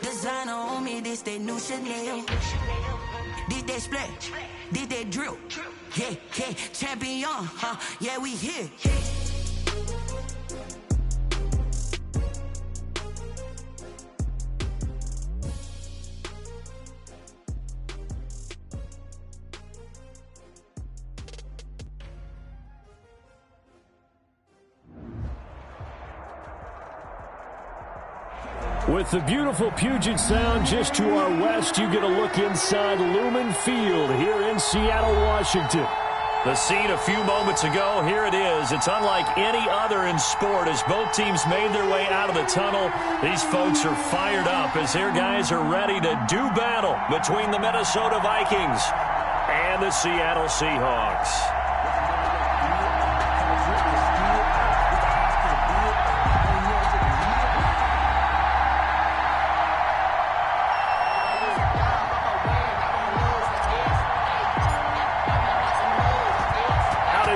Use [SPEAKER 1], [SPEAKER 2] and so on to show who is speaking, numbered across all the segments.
[SPEAKER 1] Designer on me, this that new Chanel. Did that splat, did that drill. Yeah, yeah, champion, huh? Yeah, we here.
[SPEAKER 2] With the beautiful Puget Sound just to our west, you get a look inside Lumen Field here in Seattle, Washington.
[SPEAKER 3] The scene a few moments ago, here it is. It's unlike any other in sport as both teams made their way out of the tunnel. These folks are fired up as their guys are ready to do battle between the Minnesota Vikings and the Seattle Seahawks.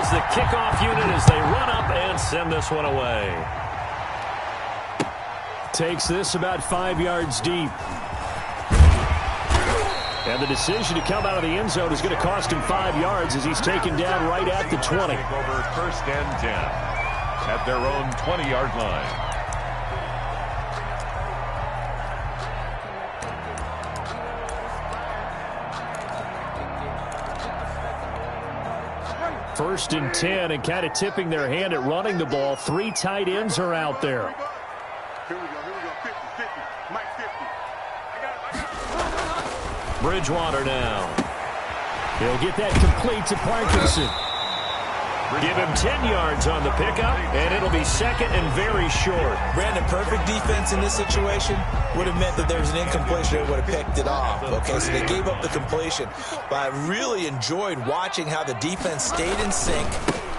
[SPEAKER 3] The kickoff unit as they run up and send this one away.
[SPEAKER 2] Takes this about 5 yards deep. And the decision to come out of the end zone is going to cost him 5 yards as he's taken down right at the 20.
[SPEAKER 4] Over first and 10 at their own 20-yard line.
[SPEAKER 2] First and 10, and kind of tipping their hand at running the ball. 3 tight ends are out there.
[SPEAKER 5] Here we go. 50, Mike 50.
[SPEAKER 3] Bridgewater now.
[SPEAKER 2] He'll get that complete to Parkinson.
[SPEAKER 3] Give him 10 yards on the pickup, and it'll be second and very short.
[SPEAKER 6] Brandon, perfect defense in this situation would have meant that there was an incompletion. They would have picked it off. Okay, so they gave up the completion. But I really enjoyed watching how the defense stayed in sync,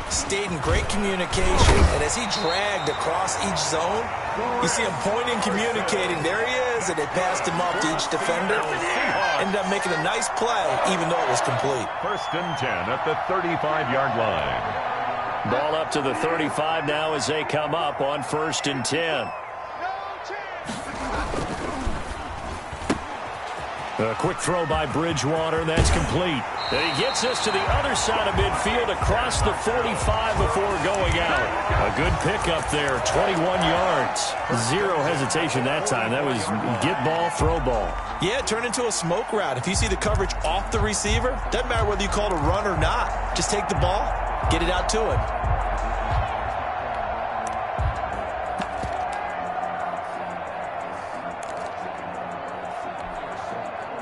[SPEAKER 6] stayed in great communication, and as he dragged across each zone, you see him pointing, communicating. There he is, and they passed him off to each defender. Ended up making a nice play, even though it was complete.
[SPEAKER 4] First and 10 at the 35-yard line.
[SPEAKER 3] Ball up to the 35 now as they come up on first and 10. A quick throw by Bridgewater. That's complete. And he gets us to the other side of midfield across the 45 before going out. A good pickup there, 21 yards. Zero hesitation that time. That was get ball, throw ball.
[SPEAKER 6] Yeah, it turned into a smoke route. If you see the coverage off the receiver, doesn't matter whether you call it a run or not. Just take the ball, get it out to him.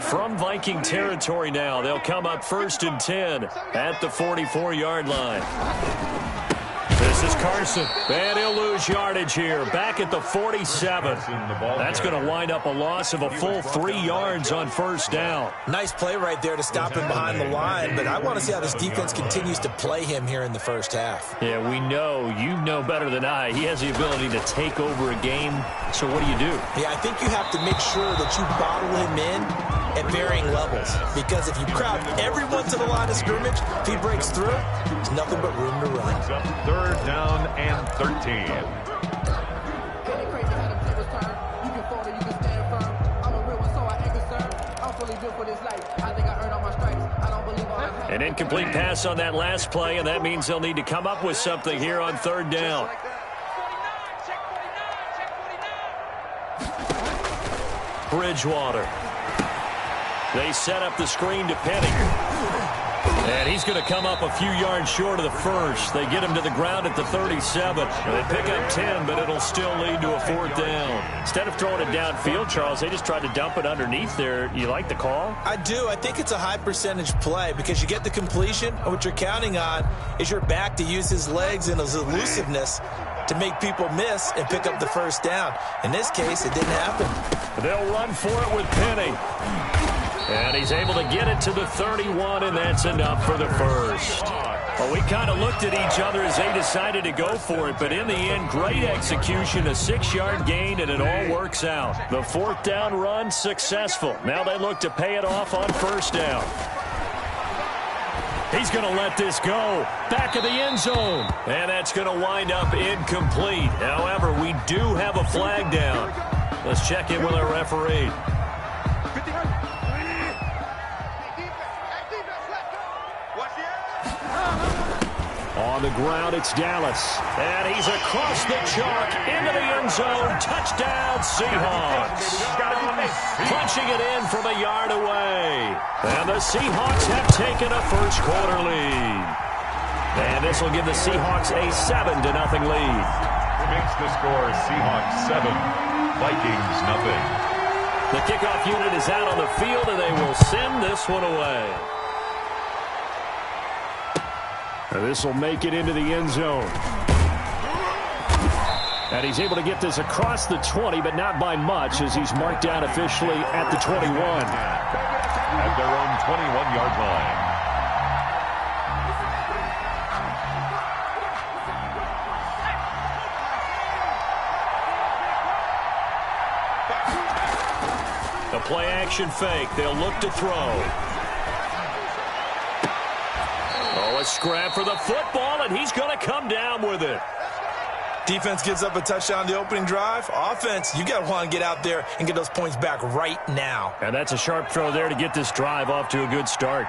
[SPEAKER 3] From Viking territory now, they'll come up first and 10 at the 44-yard line. This is Carson, and he'll lose yardage here, back at the 47. That's going to wind up a loss of a full 3 yards on first down.
[SPEAKER 6] Nice play right there to stop him behind the line, but I want to see how this defense continues to play him here in the first half.
[SPEAKER 3] Yeah, we know, you know better than I, he has the ability to take over a game, so what do you do?
[SPEAKER 6] Yeah, I think you have to make sure that you bottle him in at varying levels, because if you crowd everyone to the line of scrimmage, if he breaks through, there's nothing but room to run.
[SPEAKER 4] Third down and 13.
[SPEAKER 3] An incomplete pass on that last play, and that means they'll need to come up with something here on third down. Bridgewater. They set up the screen to Penny. And he's going to come up a few yards short of the first. They get him to the ground at the 37. And they pick up 10, but it'll still lead to a fourth down. Instead of throwing it downfield, Charles, they just tried to dump it underneath there. You like the call?
[SPEAKER 6] I do. I think it's a high percentage play because you get the completion, and what you're counting on is your back to use his legs and his elusiveness to make people miss and pick up the first down. In this case, it didn't happen.
[SPEAKER 3] They'll run for it with Penny. And he's able to get it to the 31, and that's enough for the first. Well, we kind of looked at each other as they decided to go for it, but in the end, great execution, a 6-yard gain, and it all works out. The fourth down run successful. Now they look to pay it off on first down. He's going to let this go. Back of the end zone. And that's going to wind up incomplete. However, we do have a flag down. Let's check in with our referee. On the ground, it's Dallas. And he's across the chalk into the end zone. Touchdown, Seahawks. Punching it in from a yard away. And the Seahawks have taken a first quarter lead. And this will give the Seahawks a 7-0 lead.
[SPEAKER 4] Makes the score Seahawks 7, Vikings 0.
[SPEAKER 3] The kickoff unit is out on the field, and they will send this one away.
[SPEAKER 2] This will make it into the end zone. And he's able to get this across the 20, but not by much, as he's marked down officially at the 21.
[SPEAKER 4] At their own 21-yard line.
[SPEAKER 3] A play-action fake. They'll look to throw. Oh, a scrap for the football, and he's going to come down with it.
[SPEAKER 6] Defense gives up a touchdown the opening drive. Offense, you got to want to get out there and get those points back right now.
[SPEAKER 3] And that's a sharp throw there to get this drive off to a good start.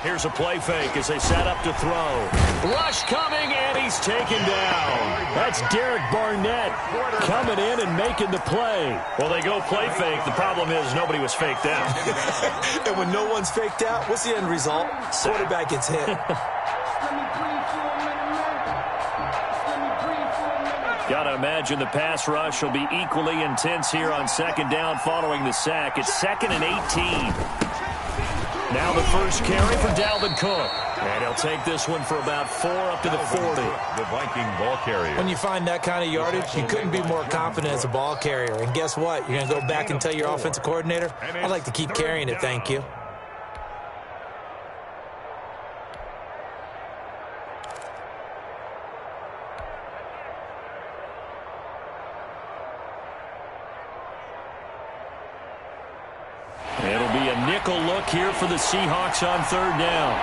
[SPEAKER 3] Here's a play fake as they set up to throw. Rush coming, and he's taken down.
[SPEAKER 2] That's Derek Barnett coming in and making the play.
[SPEAKER 3] Well, they go play fake. The problem is nobody was faked out.
[SPEAKER 6] And when no one's faked out, what's the end result? Quarterback gets hit.
[SPEAKER 3] Got to imagine the pass rush will be equally intense here on second down following the sack. It's 2nd and 18. Now the first carry for Dalvin Cook. And he'll take this one for about 4 up to the 40.
[SPEAKER 4] The Viking ball carrier.
[SPEAKER 6] When you find that kind of yardage, you couldn't be more confident as a ball carrier. And guess what? You're going to go back and tell your offensive coordinator, I'd like to keep carrying it, thank you.
[SPEAKER 3] It'll be a nickel look here for the Seahawks on third down.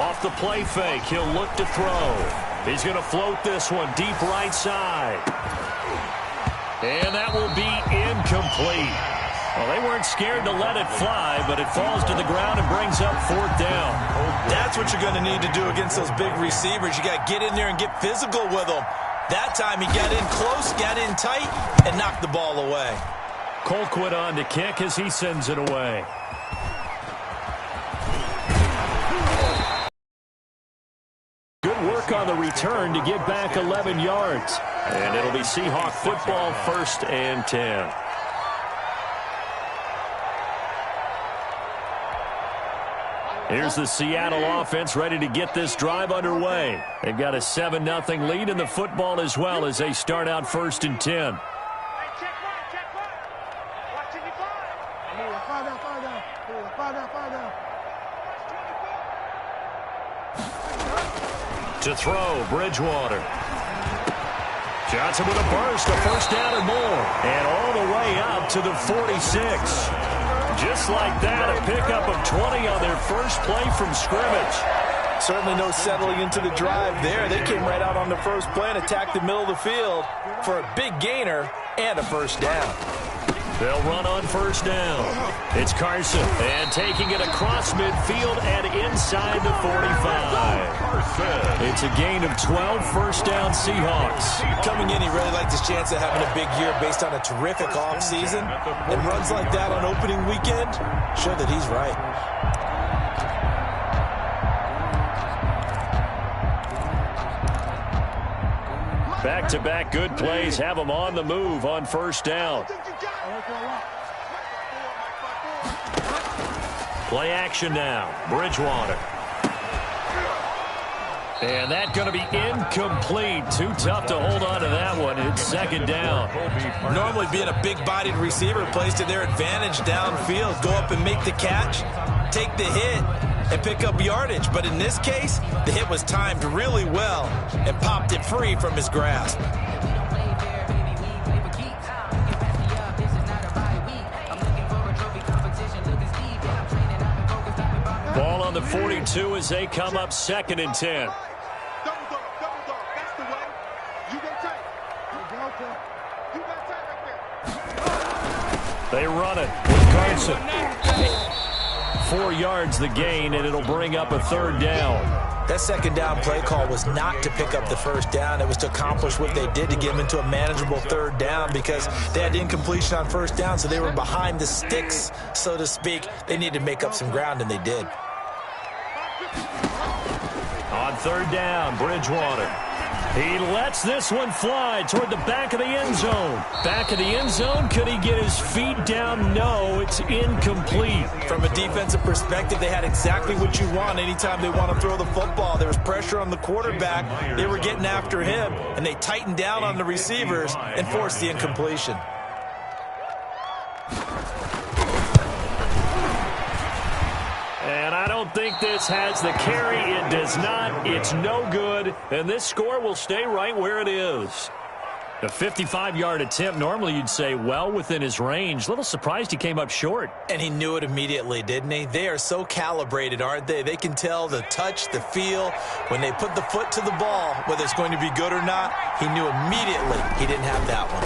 [SPEAKER 3] Off the play fake, he'll look to throw. He's going to float this one deep right side. And that will be incomplete. Well, they weren't scared to let it fly, but it falls to the ground and brings up 4th down.
[SPEAKER 6] That's what you're going to need to do against those big receivers. You got to get in there and get physical with them. That time he got in close, got in tight, and knocked the ball away.
[SPEAKER 3] Colquitt on to kick as he sends it away. Good work on the return to get back 11 yards. And it'll be Seahawk football, 1st and 10. Here's the Seattle offense ready to get this drive underway. They've got a 7-0 lead in the football as well as they start out 1st and 10. To throw, Bridgewater. Johnson with a burst, a 1st down and more. And all the way up to the 46. Just like that, a pickup of 20 on their first play from scrimmage.
[SPEAKER 6] Certainly no settling into the drive there. They came right out on the first play and attacked the middle of the field for a big gainer and a 1st down.
[SPEAKER 3] They'll run on 1st down. It's Carson, and taking it across midfield and inside the 45. It's a gain of 12, 1st down Seahawks.
[SPEAKER 6] Coming in, he really liked his chance of having a big year based on a terrific offseason. And runs like that on opening weekend show that he's right.
[SPEAKER 3] Back-to-back good plays have them on the move on 1st down. Play action now. Bridgewater. And that's going to be incomplete. Too tough to hold on to that one. It's 2nd down.
[SPEAKER 6] Normally being a big-bodied receiver plays to their advantage downfield. Go up and make the catch, take the hit, and pick up yardage. But in this case, the hit was timed really well and popped it free from his grasp.
[SPEAKER 3] 42 as they come up 2nd and 10.
[SPEAKER 5] Double dog, that's the way. You go tight. You got tight right there.
[SPEAKER 3] They run it with Carson. 4 yards the gain, and it'll bring up a 3rd down.
[SPEAKER 6] That 2nd down play call was not to pick up the 1st down. It was to accomplish what they did to get them into a manageable 3rd down because they had incompletion on 1st down, so they were behind the sticks, so to speak. They needed to make up some ground, and they did.
[SPEAKER 3] On 3rd down, Bridgewater. He lets this one fly toward the back of the end zone. Back of the end zone, could he get his feet down? No, it's incomplete.
[SPEAKER 6] From a defensive perspective, they had exactly what you want anytime they want to throw the football. There was pressure on the quarterback. They were getting after him, and they tightened down on the receivers and forced the incompletion.
[SPEAKER 3] And I don't think this has the carry. It does not. It's no good. And this score will stay right where it is. The 55-yard attempt, normally you'd say well within his range. Little surprised he came up short.
[SPEAKER 6] And he knew it immediately, didn't he? They are so calibrated, aren't they? They can tell the touch, the feel. When they put the foot to the ball, whether it's going to be good or not, he knew immediately he didn't have that one.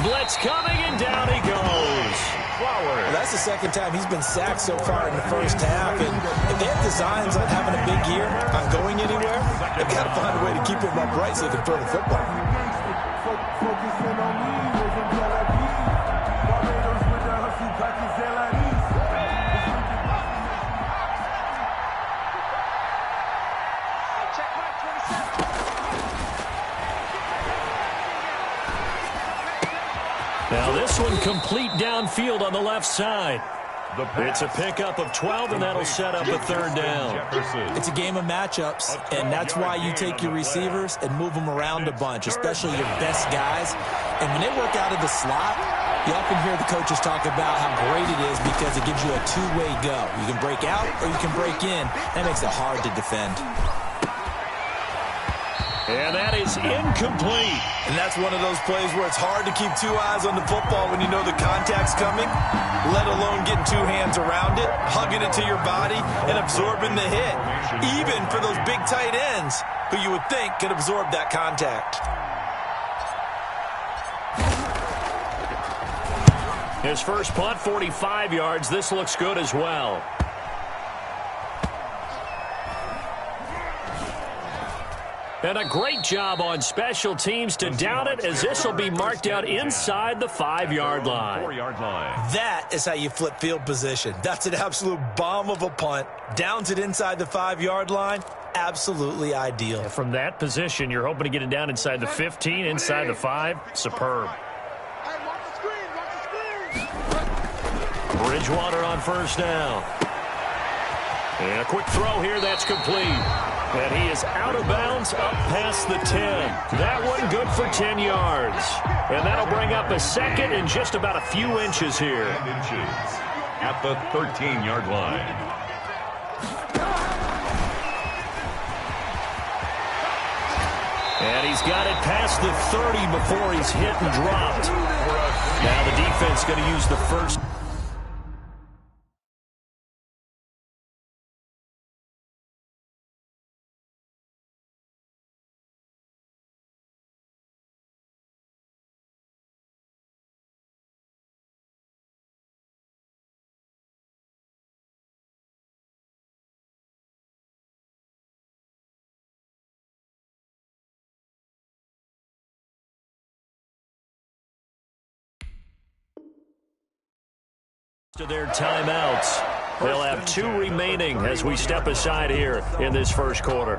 [SPEAKER 3] Blitz coming, and down he goes.
[SPEAKER 6] Well, that's the 2nd time he's been sacked so far in the 1st half. And if they have designs on having a big year, on going anywhere, they've got to find a way to keep him upright so they can throw the football.
[SPEAKER 3] Now this one complete downfield on the left side. It's a pickup of 12, and that'll set up a 3rd down.
[SPEAKER 6] It's a game of matchups, and that's why you take your receivers and move them around a bunch, especially your best guys. And when they work out of the slot, you often hear the coaches talk about how great it is because it gives you a two-way go. You can break out or you can break in. That makes it hard to defend.
[SPEAKER 3] And that is incomplete.
[SPEAKER 6] And that's one of those plays where it's hard to keep 2 eyes on the football when you know the contact's coming, let alone getting 2 hands around it, hugging it to your body, and absorbing the hit. Even for those big tight ends who you would think could absorb that contact.
[SPEAKER 3] His first punt, 45 yards. This looks good as well. And a great job on special teams to down it, as this will be marked out inside the 5-yard line.
[SPEAKER 4] 4-yard line.
[SPEAKER 6] That is how you flip field position. That's an absolute bomb of a punt. Downs it inside the 5-yard line. Absolutely ideal.
[SPEAKER 3] And from that position, you're hoping to get it down inside the 15, inside the 5. Superb. Bridgewater on 1st down. And a quick throw here, that's complete. And he is out of bounds up past the 10. That one good for 10 yards. And that'll bring up a 2nd and just about a few inches here.
[SPEAKER 4] At the 13-yard line.
[SPEAKER 3] And he's got it past the 30 before he's hit and dropped. Now the defense going to use the first. To their timeouts. They'll have 2 remaining as we step aside here in this first quarter.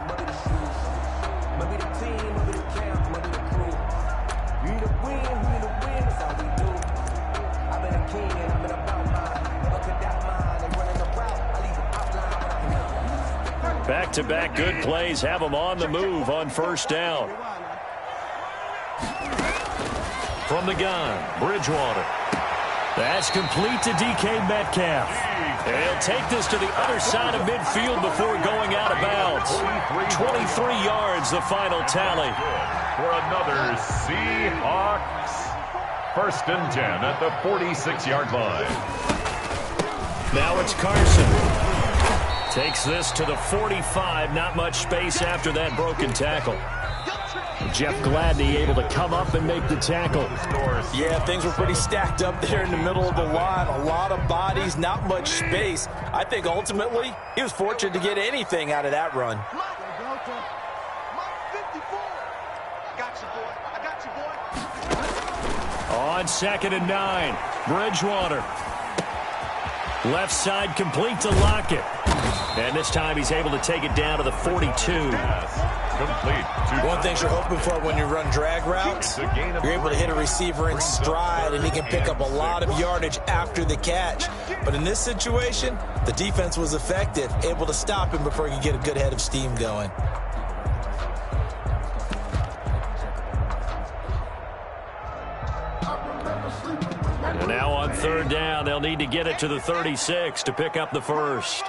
[SPEAKER 3] Back-to-back good plays have them on the move on 1st down. From the gun, Bridgewater. That's complete to DK Metcalf. And he'll take this to the other side of midfield before going out of bounds. 23 yards, the final tally.
[SPEAKER 4] For another Seahawks 1st and 10 at the 46-yard line.
[SPEAKER 3] Now it's Carson. Takes this to the 45. Not much space after that broken tackle. Jeff Gladney able to come up and make the tackle.
[SPEAKER 6] Yeah, things were pretty stacked up there in the middle of the line. A lot of bodies, not much space. I think ultimately he was fortunate to get anything out of that run.
[SPEAKER 3] On 2nd and 9, Bridgewater. Left side complete to Lockett. And this time he's able to take it down to the 42.
[SPEAKER 4] Complete.
[SPEAKER 6] One thing you're hoping for when you run drag routes, you're able to hit a receiver in stride, and he can pick up a lot of yardage after the catch. But in this situation, the defense was effective, able to stop him before he could get a good head of steam going.
[SPEAKER 3] And now on 3rd down, they'll need to get it to the 36 to pick up the first.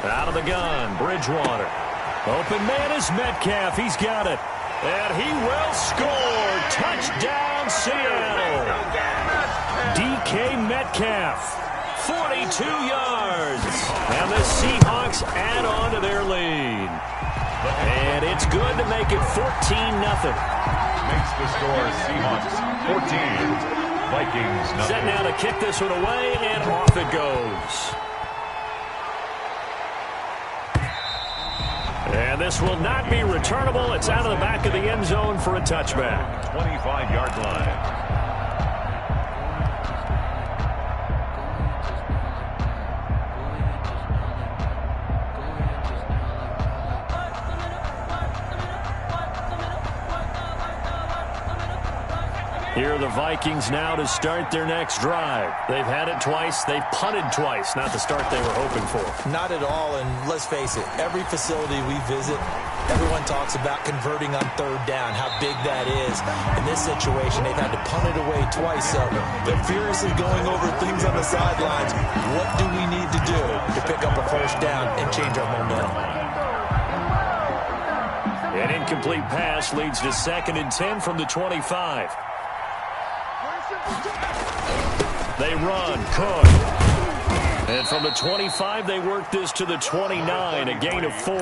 [SPEAKER 3] Out of the gun, Bridgewater. Open man is Metcalf. He's got it. And he will score. Touchdown, Seattle. DK Metcalf, 42 yards. And the Seahawks add on to their lead. And it's good to make it 14-0.
[SPEAKER 4] Makes the score Seahawks 14. Vikings nothing.
[SPEAKER 3] Set now to kick this one away, and off it goes. And this will not be returnable. It's out of the back of the end zone for a touchback.
[SPEAKER 4] 25-yard line.
[SPEAKER 3] Here are the Vikings now to start their next drive. They've had it twice. They've punted twice. Not the start they were hoping for.
[SPEAKER 6] Not at all, and let's face it, every facility we visit, everyone talks about converting on 3rd down, how big that is. In this situation, they've had to punt it away twice, so they're furiously going over things on the sidelines. What do we need to do to pick up a 1st down and change our momentum?
[SPEAKER 3] An incomplete pass leads to 2nd and 10 from the 25. They run, Cook. And from the 25, they work this to the 29, a gain of 4.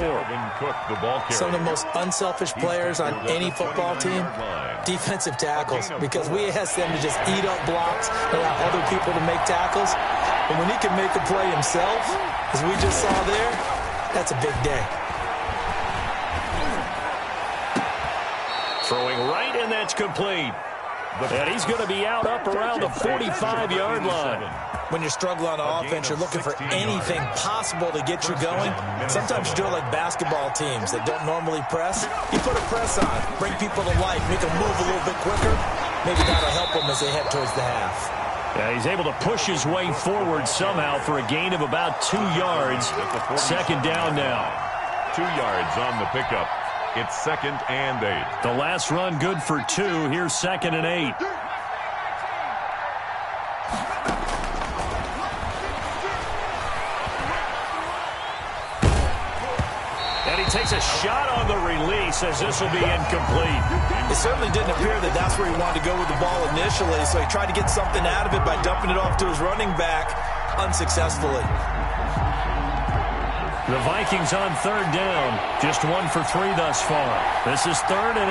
[SPEAKER 6] Some of the most unselfish players on any football team, defensive tackles, because we ask them to just eat up blocks, allow other people to make tackles. And when he can make a play himself, as we just saw there, that's a big day.
[SPEAKER 3] Throwing right, and that's complete. And he's going to be out up around the 45-yard line.
[SPEAKER 6] When you're struggling on offense, you're looking for anything possible to get you going. Sometimes you do it like basketball teams that don't normally press. You put a press on, bring people to life, make them move a little bit quicker. Maybe that'll help them as they head towards the half.
[SPEAKER 3] Yeah, he's able to push his way forward somehow for a gain of about 2 yards. 2nd down now.
[SPEAKER 4] 2 yards on the pickup. It's 2nd and 8.
[SPEAKER 3] The last run good for 2. Here's 2nd and 8. And he takes a shot on the release as this will be incomplete.
[SPEAKER 6] It certainly didn't appear that that's where he wanted to go with the ball initially, so he tried to get something out of it by dumping it off to his running back unsuccessfully.
[SPEAKER 3] The Vikings on 3rd down. Just 1 for 3 thus far. This is 3rd and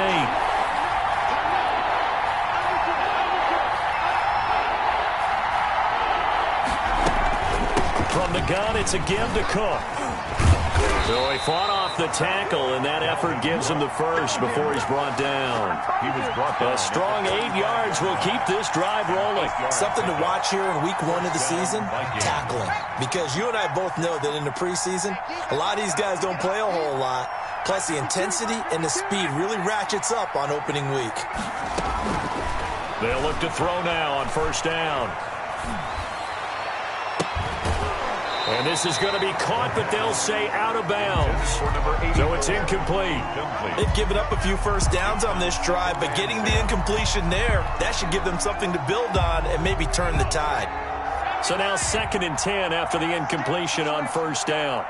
[SPEAKER 3] 8. From the gun, it's a give to Cook. So he fought off the tackle, and that effort gives him the first before he's brought down.
[SPEAKER 4] He was brought down.
[SPEAKER 3] A strong 8 yards will keep this drive rolling.
[SPEAKER 6] Something to watch here in week 1 of the season, tackling. Because you and I both know that in the preseason, a lot of these guys don't play a whole lot. Plus the intensity and the speed really ratchets up on opening week.
[SPEAKER 3] They'll look to throw now on 1st down. And this is going to be caught, but they'll say out of bounds. So it's incomplete.
[SPEAKER 6] They've given up a few 1st downs on this drive, but getting the incompletion there, that should give them something to build on and maybe turn the tide.
[SPEAKER 3] So now 2nd and 10 after the incompletion on 1st down.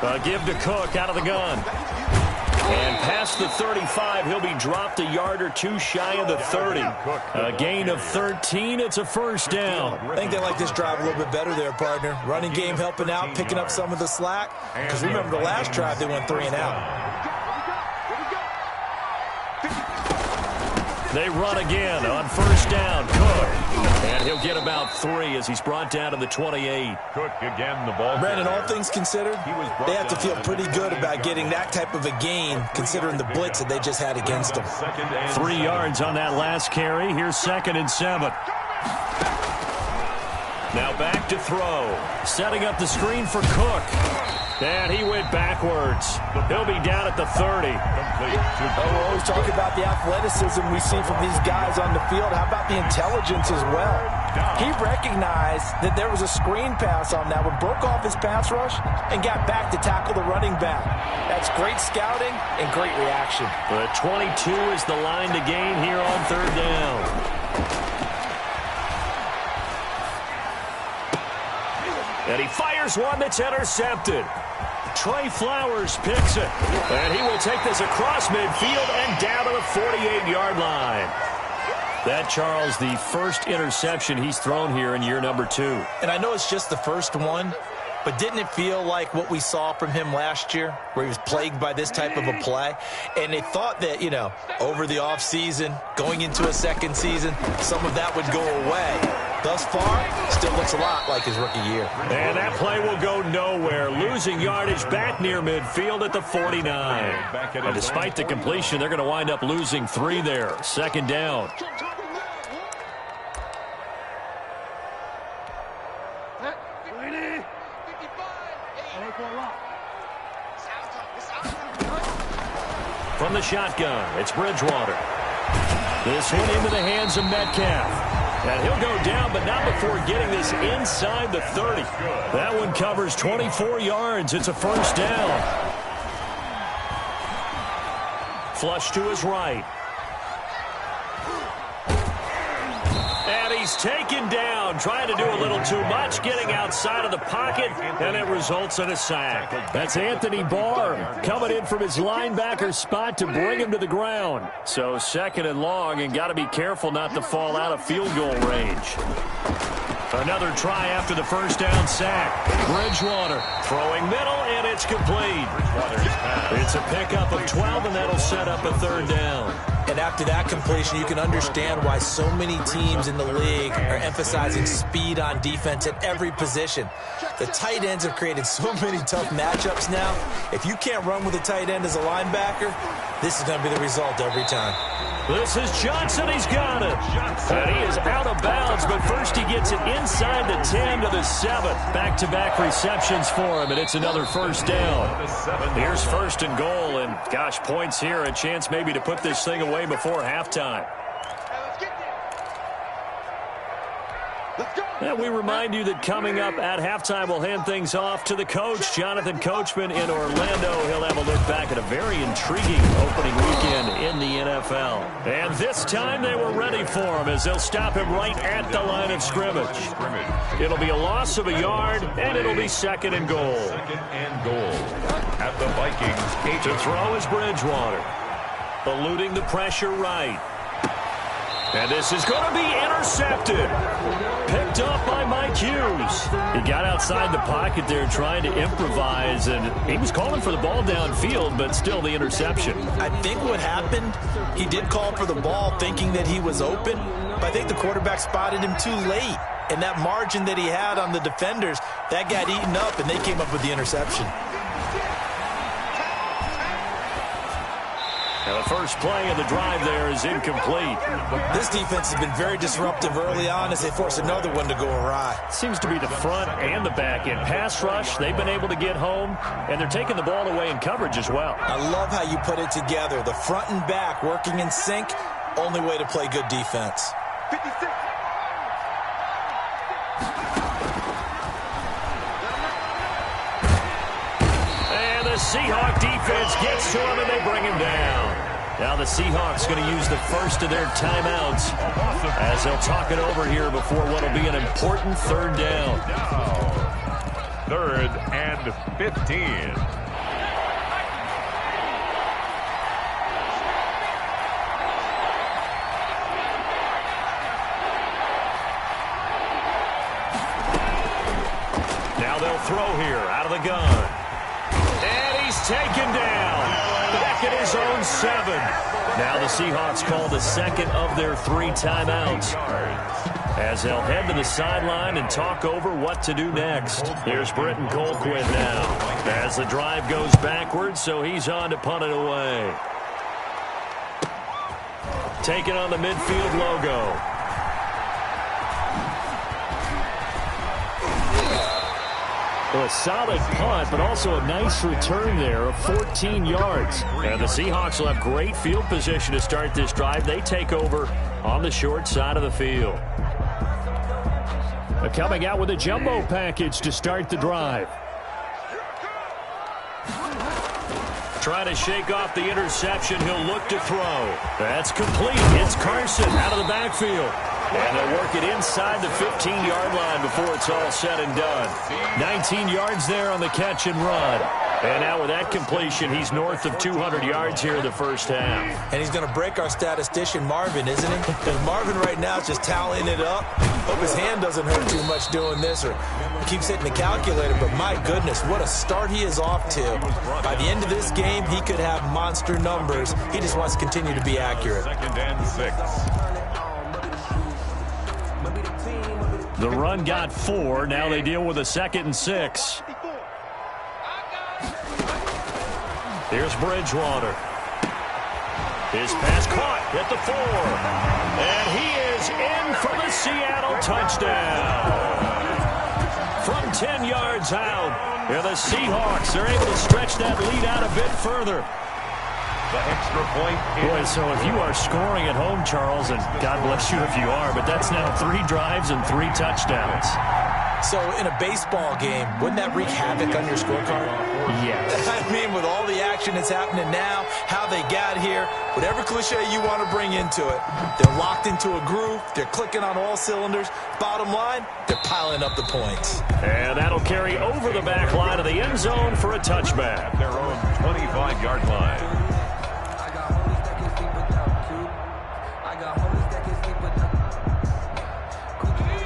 [SPEAKER 3] A give to Cook out of the gun. And past the 35 drive, he'll be dropped a yard or two shy of the 30. A gain of 13. It's a first down.
[SPEAKER 6] I think they like this drive a little bit better there, partner. Running game helping out, picking up some of the slack. Because remember the last drive, they went 3 and out.
[SPEAKER 3] They run again on first down. Cook. And he'll get about 3 as he's brought down to the 28.
[SPEAKER 4] Cook again, the ball.
[SPEAKER 6] Brandon, all things considered, they have to feel pretty good about getting that type of a gain, considering the blitz that they just had against them.
[SPEAKER 3] 3 yards on that last carry. Here's 2nd and 7. Now back to throw. Setting up the screen for Cook. And he went backwards. He'll be down at the 30.
[SPEAKER 6] We're always talking about the athleticism we see from these guys on the field. How about the intelligence as well? He recognized that there was a screen pass on that one, broke off his pass rush, and got back to tackle the running back. That's great scouting and great reaction.
[SPEAKER 3] The 22 is the line to gain here on 3rd down. And he fires one that's intercepted. Trey Flowers picks it. And he will take this across midfield and down to the 48-yard line. That, Charles, the first interception he's thrown here in year number 2.
[SPEAKER 6] And I know it's just the first one, but didn't it feel like what we saw from him last year, where he was plagued by this type of a play? And they thought that, over the offseason, going into a second season, some of that would go away. Thus far, still looks a lot like his rookie year.
[SPEAKER 3] And that play will go nowhere. Losing yardage back near midfield at the 49. And despite the completion, they're going to wind up losing 3 there. 2nd down. From the shotgun, it's Bridgewater. This one into the hands of Metcalf. And he'll go down, but not before getting this inside the 30. That one covers 24 yards. It's a first down. Flush to his right. And he's taken down, trying to do a little too much, getting outside of the pocket, and it results in a sack. That's Anthony Barr coming in from his linebacker spot to bring him to the ground. So 2nd and long, and got to be careful not to fall out of field goal range. Another try after the first down sack. Bridgewater throwing middle, and it's complete. It's a pickup of 12, and that'll set up a 3rd down.
[SPEAKER 6] And after that completion, you can understand why so many teams in the league are emphasizing speed on defense at every position. The tight ends have created so many tough matchups now. If you can't run with a tight end as a linebacker, this is going to be the result every time.
[SPEAKER 3] This is Johnson. He's got it. And he is out of bounds, but first he gets it inside the 10 to the 7. Back-to-back receptions for him, and it's another first down. Here's 1st and goal, and gosh, points here. A chance maybe to put this thing away before halftime. And we remind you that coming up at halftime, we'll hand things off to the coach, Jonathan Coachman in Orlando. He'll have a look back at a very intriguing opening weekend in the NFL. And this time they were ready for him as they'll stop him right at the line of scrimmage. It'll be a loss of a yard, and it'll be 2nd and goal.
[SPEAKER 4] 2nd and goal at the Vikings.
[SPEAKER 3] To throw is Bridgewater. Eluding the pressure right. And this is going to be intercepted. Picked up by Mike Hughes. He got outside the pocket there trying to improvise, and he was calling for the ball downfield, but still the interception.
[SPEAKER 6] I think what happened, he did call for the ball thinking that he was open, but I think the quarterback spotted him too late. And that margin that he had on the defenders, that got eaten up, and they came up with the interception.
[SPEAKER 3] And the first play of the drive there is incomplete.
[SPEAKER 6] This defense has been very disruptive early on as they force another one to go awry.
[SPEAKER 3] Seems to be the front and the back end. Pass rush, they've been able to get home, and they're taking the ball away in coverage as well.
[SPEAKER 6] I love how you put it together. The front and back working in sync, only way to play good defense.
[SPEAKER 5] 56.
[SPEAKER 3] Seahawk defense gets to him, and they bring him down. Now the Seahawks going to use the first of their timeouts as they'll talk it over here before what will be an important 3rd down.
[SPEAKER 4] 3rd and 15.
[SPEAKER 3] throw here out of the gun. And he's taken down. Back at his own 7. Now the Seahawks call the second of their 3 timeouts, as they'll head to the sideline and talk over what to do next. Here's Britton Colquitt now, as the drive goes backwards, so he's on to punt it away. Taking on the midfield logo.
[SPEAKER 2] Well, a solid punt, but also a nice return there of 14 yards.
[SPEAKER 3] And the Seahawks will have great field position to start this drive. They take over on the short side of the field.
[SPEAKER 2] Coming out with a jumbo package to start the drive.
[SPEAKER 3] Trying to shake off the interception. He'll look to throw. That's complete. It's Carson out of the backfield. And they'll work it inside the 15-yard line before it's all said and done. 19 yards there on the catch and run. And now with that completion, he's north of 200 yards here in the first half.
[SPEAKER 6] And he's going to break our statistician, Marvin, isn't he? Because Marvin right now is just tallying it up. Hope his hand doesn't hurt too much doing this or keeps hitting the calculator. But my goodness, what a start he is off to. By the end of this game, he could have monster numbers. He just wants to continue to be accurate.
[SPEAKER 4] 2nd and 6.
[SPEAKER 3] The run got 4. Now they deal with a 2nd and 6. Here's Bridgewater. His pass caught at the 4. And he is in for the Seattle touchdown. From 10 yards out. And the Seahawks are able to stretch that lead out a bit further.
[SPEAKER 4] The extra point.
[SPEAKER 3] Boy, so if you are scoring at home, Charles, and God bless you if you are, but that's now 3 drives and 3 touchdowns.
[SPEAKER 6] So in a baseball game, wouldn't that wreak havoc on your scorecard?
[SPEAKER 2] Yes.
[SPEAKER 6] I mean, with all the action that's happening now, how they got here, whatever cliche you want to bring into it, they're locked into a groove, they're clicking on all cylinders. Bottom line, they're piling up the points.
[SPEAKER 3] And that'll carry over the back line of the end zone for a touchback.
[SPEAKER 4] At their own 25-yard line.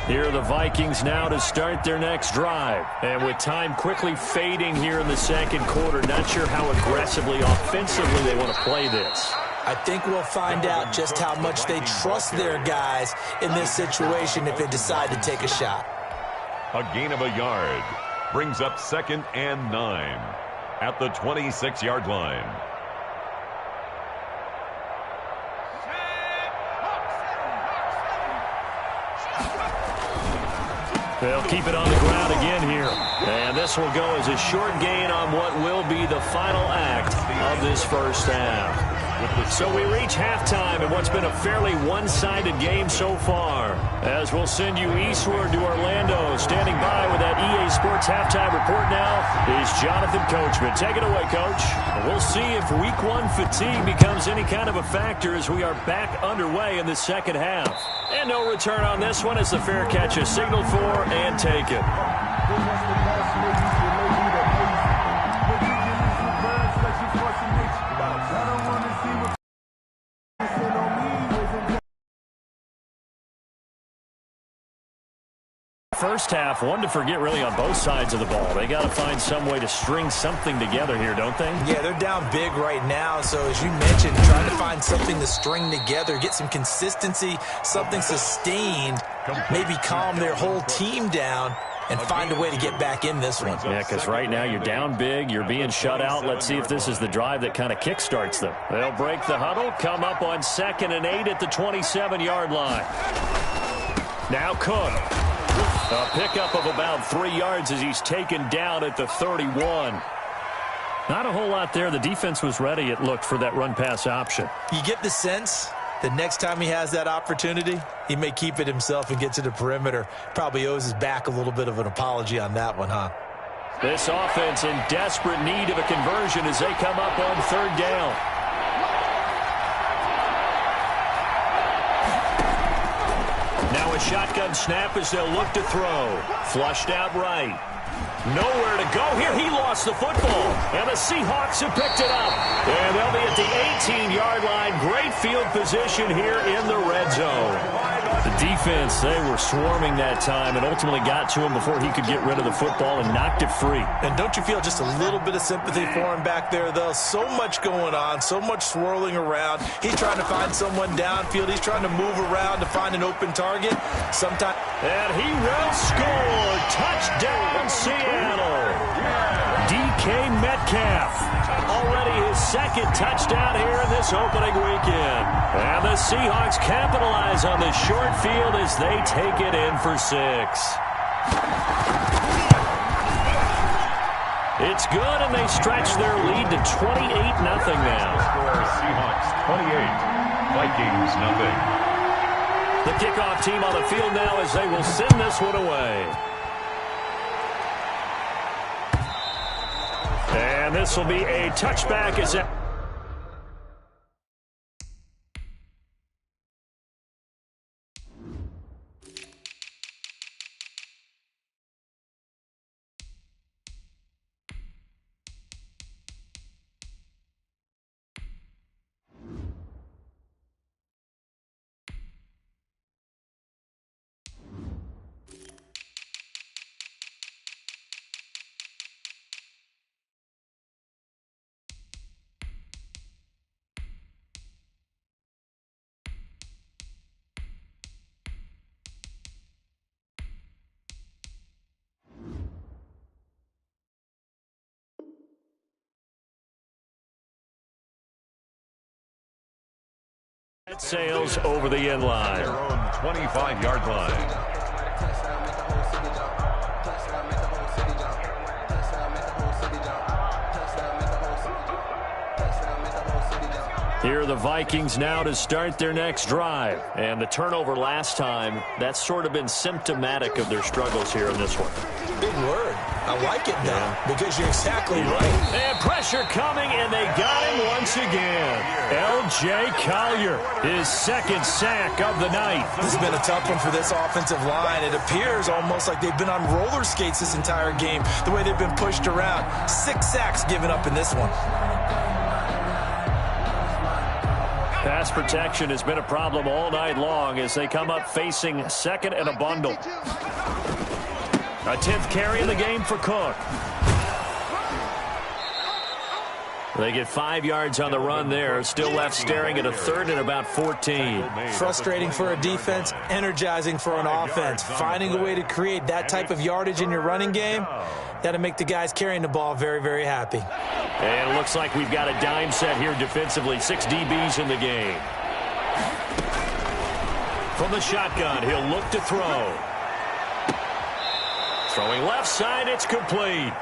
[SPEAKER 3] Here are the Vikings now to start their next drive. And with time quickly fading here in the second quarter, not sure how aggressively, offensively they want to play this.
[SPEAKER 6] I think we'll find out just how much they trust their guys in this situation if they decide to take a shot.
[SPEAKER 4] A gain of a yard brings up 2nd and 9 at the 26-yard line.
[SPEAKER 3] They'll keep it on the ground again here. And this will go as a short gain on what will be the final act of this first half. So we reach halftime in what's been a fairly one-sided game so far. As we'll send you eastward to Orlando. Standing by with that EA Sports halftime report now is Jonathan Coachman. Take it away, Coach. We'll see if Week 1 fatigue becomes any kind of a factor as we are back underway in the second half. And no return on this one as the fair catch is signaled for and taken. First half, one to forget really on both sides of the ball. They got to find some way to string something together here, don't they?
[SPEAKER 6] Yeah, they're down big right now. So as you mentioned, trying to find something to string together, get some consistency, something sustained, maybe calm their whole team down and find a way to get back in this one.
[SPEAKER 3] Yeah, because right now you're down big, you're being shut out. Let's see if this is the drive that kind of kickstarts them. They'll break the huddle, come up on 2nd and 8 at the 27-yard line. Now Cook. A pickup of about 3 yards as he's taken down at the 31. Not a whole lot there. The defense was ready, it looked, for that run-pass option.
[SPEAKER 6] You get the sense that next time he has that opportunity, he may keep it himself and get to the perimeter. Probably owes his back a little bit of an apology on that one, huh?
[SPEAKER 3] This offense in desperate need of a conversion as they come up on 3rd down. Now a shotgun snap as they'll look to throw. Flushed out right. Nowhere to go here. He lost the football. And the Seahawks have picked it up. And they'll be at the 18-yard line. Great field position here in the red zone. The defense, they were swarming that time and ultimately got to him before he could get rid of the football and knocked it free.
[SPEAKER 6] And don't you feel just a little bit of sympathy for him back there, though? So much going on, so much swirling around. He's trying to find someone downfield. He's trying to move around to find an open target. Sometimes.
[SPEAKER 3] And he will score. Touchdown, Seattle. DK Metcalf. Already his second touchdown here in this opening weekend. And the Seahawks capitalize on the short field as they take it in for 6. It's good, and they stretch their lead to 28-0 now.
[SPEAKER 4] Score Seahawks 28, Vikings 0.
[SPEAKER 3] The kickoff team on the field now as they will send this one away. And this will be a touchback as that. Sails over the end line.
[SPEAKER 4] Their own 25-yard line.
[SPEAKER 3] Here are the Vikings now to start their next drive. And the turnover last time, that's sort of been symptomatic of their struggles here in this one.
[SPEAKER 6] Big word. I like it now because you're exactly right.
[SPEAKER 3] And pressure coming, and they got him once again. L.J. Collier, his second sack of the night.
[SPEAKER 6] This has been a tough one for this offensive line. It appears almost like they've been on roller skates this entire game, the way they've been pushed around. 6 sacks given up in this one.
[SPEAKER 3] Pass protection has been a problem all night long as they come up facing second and a bundle. A 10th carry in the game for Cook. They get 5 yards on the run there. Still left staring at a third and about 14.
[SPEAKER 6] Frustrating for a defense, energizing for an offense. Finding a way to create that type of yardage in your running game, that'll make the guys carrying the ball very, very happy.
[SPEAKER 3] And it looks like we've got a dime set here defensively. 6 DBs in the game. From the shotgun, he'll look to throw. Throwing left side, it's complete.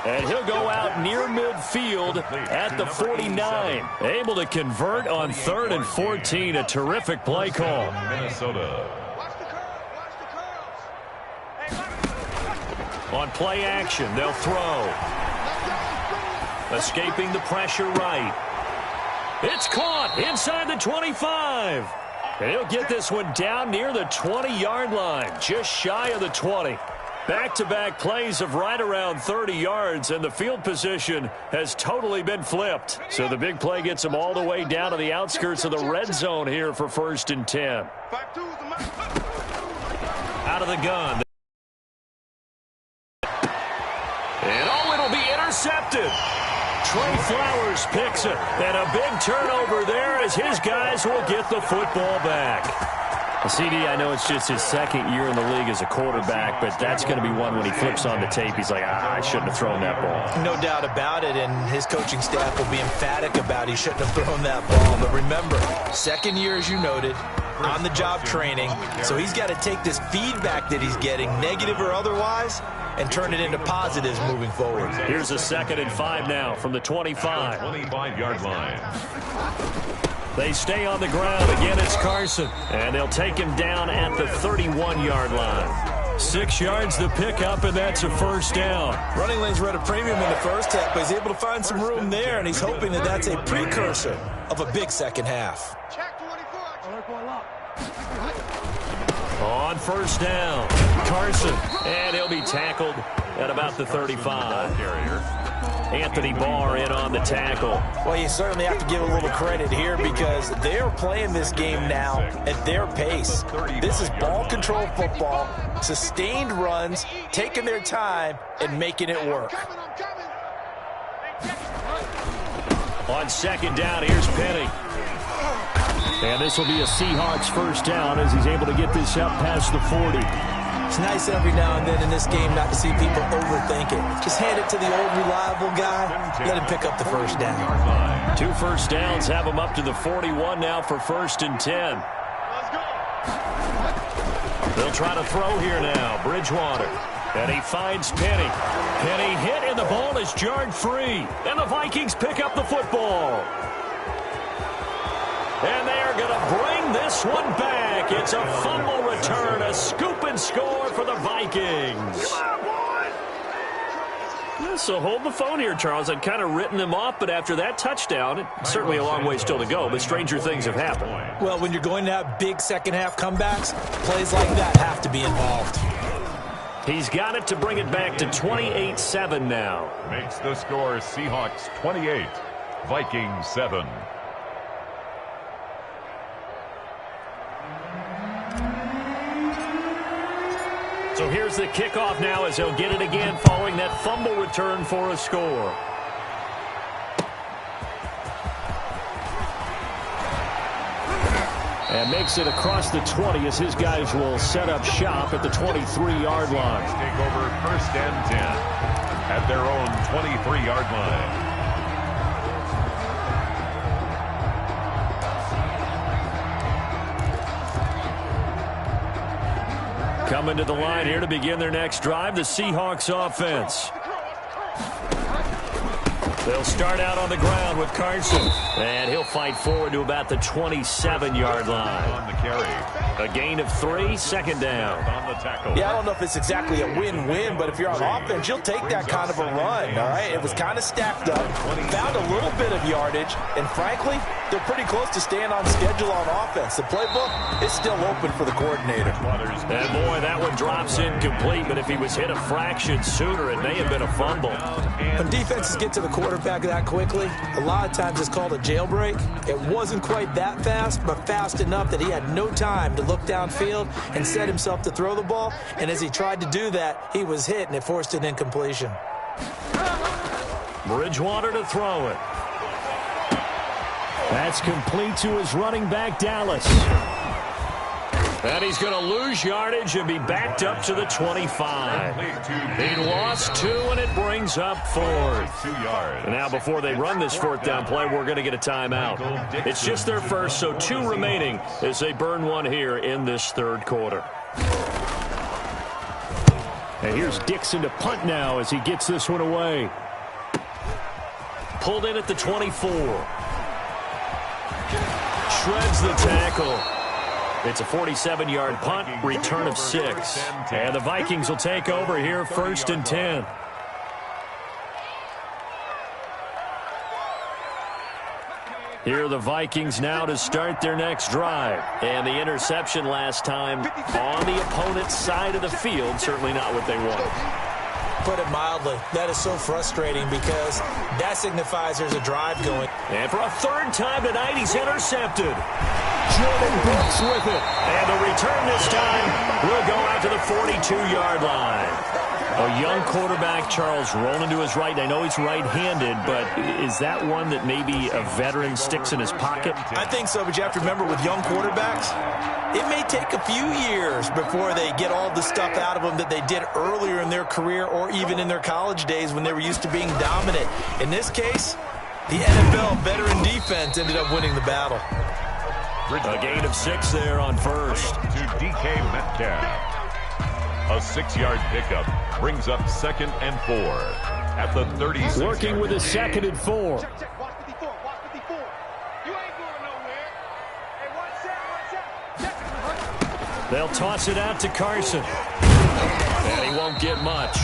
[SPEAKER 3] And he'll go out near midfield at the 49. Able to convert on 3rd and 14. A terrific play call.
[SPEAKER 4] Minnesota.
[SPEAKER 3] On play action, they'll throw. Escaping the pressure right. It's caught inside the 25. And he'll get this one down near the 20-yard line, just shy of the 20. Back-to-back plays of right around 30 yards, and the field position has totally been flipped. So the big play gets them all the way down to the outskirts of the red zone here for 1st and 10. Out of the gun. And it'll be intercepted. Trey Flowers picks it, and a big turnover there as his guys will get the football back. CD, I know it's just his 2nd year in the league as a quarterback, but that's going to be one when he flips on the tape. He's like, I shouldn't have thrown that ball.
[SPEAKER 6] No doubt about it, and his coaching staff will be emphatic about he shouldn't have thrown that ball. But remember, 2nd year, as you noted, on-the-job training, so he's got to take this feedback that he's getting, negative or otherwise, and turn it into positives moving forward.
[SPEAKER 3] Here's a 2nd and 5 now from the 25.
[SPEAKER 4] 25-yard line.
[SPEAKER 3] They stay on the ground. Again, it's Carson. And they'll take him down at the 31-yard line. 6 yards to pick up, and that's a 1st down.
[SPEAKER 6] Running lanes were at a premium in the first half, but he's able to find some room there, and he's hoping that that's a precursor of a big second half.
[SPEAKER 3] On 1st down, Carson. And he'll be tackled at about the 35.
[SPEAKER 4] Carrier.
[SPEAKER 3] Anthony Barr in on the tackle.
[SPEAKER 6] Well, you certainly have to give a little credit here because they're playing this game now at their pace. This is ball control football, sustained runs, taking their time, and making it work.
[SPEAKER 3] On second down, here's Penny. And this will be a Seahawks first down as he's able to get this up past the 40.
[SPEAKER 6] It's nice every now and then in this game not to see people overthink it. Just hand it to the old reliable guy. Let him pick up the first down.
[SPEAKER 3] 2 first downs have him up to the 41 now for 1st and 10. They'll try to throw here now. Bridgewater. And he finds Penny. Penny hit and the ball is jarred free. And the Vikings pick up the football. And they are going to bring this one back. It's a fumble return, a scoop and score for the Vikings. So hold the phone here, Charles. I'd kind of written them off, but after that touchdown, it's certainly a long way still to go, but stranger things have happened.
[SPEAKER 6] Well, when you're going to have big second-half comebacks, plays like that have to be involved.
[SPEAKER 3] He's got it to bring it back to 28-7 now.
[SPEAKER 4] Makes the score Seahawks 28, Vikings 7.
[SPEAKER 3] So here's the kickoff now as he'll get it again following that fumble return for a score. And makes it across the 20 as his guys will set up shop at the 23-yard line.
[SPEAKER 4] Take over 1st and 10 at their own 23-yard line.
[SPEAKER 3] Coming to the line here to begin their next drive, the Seahawks offense. They'll start out on the ground with Carson. And he'll fight forward to about the 27-yard line.
[SPEAKER 4] On the carry.
[SPEAKER 3] A gain of 3, 2nd down.
[SPEAKER 4] On the tackle.
[SPEAKER 6] Yeah, I don't know if it's exactly a win-win, but if you're on offense, you'll take that kind of a run, all right? It was kind of stacked up, found a little bit of yardage, and frankly, they're pretty close to staying on schedule on offense. The playbook is still open for the coordinator.
[SPEAKER 3] And boy, that one drops incomplete, but if he was hit a fraction sooner, it may have been a fumble.
[SPEAKER 6] When defenses get to the quarterback that quickly, a lot of times it's called a jailbreak. It wasn't quite that fast, but fast enough that he had no time to look downfield and set himself to throw the ball. And as he tried to do that, he was hit, and it forced an incompletion.
[SPEAKER 3] Bridgewater to throw it.
[SPEAKER 2] That's complete to his running back, Dallas.
[SPEAKER 3] And he's going to lose yardage and be backed up to the 25. He lost 2, and it brings up 4th.
[SPEAKER 4] 2 yards.
[SPEAKER 3] And now before they run this 4th down play, we're going to get a timeout. It's just their first, so 2 remaining as they burn one here in this 3rd quarter.
[SPEAKER 2] And here's Dixon to punt now as he gets this one away.
[SPEAKER 3] Pulled in at the 24. Shreds the tackle. It's a 47-yard punt, return of 6. And the Vikings will take over here 1st and 10. Here are the Vikings now to start their next drive. And the interception last time on the opponent's side of the field, certainly not what they wanted.
[SPEAKER 6] Put it mildly, that is so frustrating because that signifies there's a drive going.
[SPEAKER 3] And for a 3rd time tonight, he's intercepted. Jordan Brooks with it. And the return this time will go out to the 42-yard line. A young quarterback, Charles, rolling to his right. I know he's right-handed, but is that one that maybe a veteran sticks in his pocket?
[SPEAKER 6] I think so, but you have to remember with young quarterbacks, it may take a few years before they get all the stuff out of them that they did earlier in their career or even in their college days when they were used to being dominant. In this case, the NFL veteran defense ended up winning the battle.
[SPEAKER 3] A gain of 6 there on 1st.
[SPEAKER 4] To DK Metcalf. A 6-yard pickup brings up 2nd and 4 at the 36.
[SPEAKER 2] Working with a 2nd and 4.
[SPEAKER 5] Check. Watch 54. Watch 54. You ain't going nowhere. Hey, watch out.
[SPEAKER 3] They'll toss it out to Carson. And he won't get much.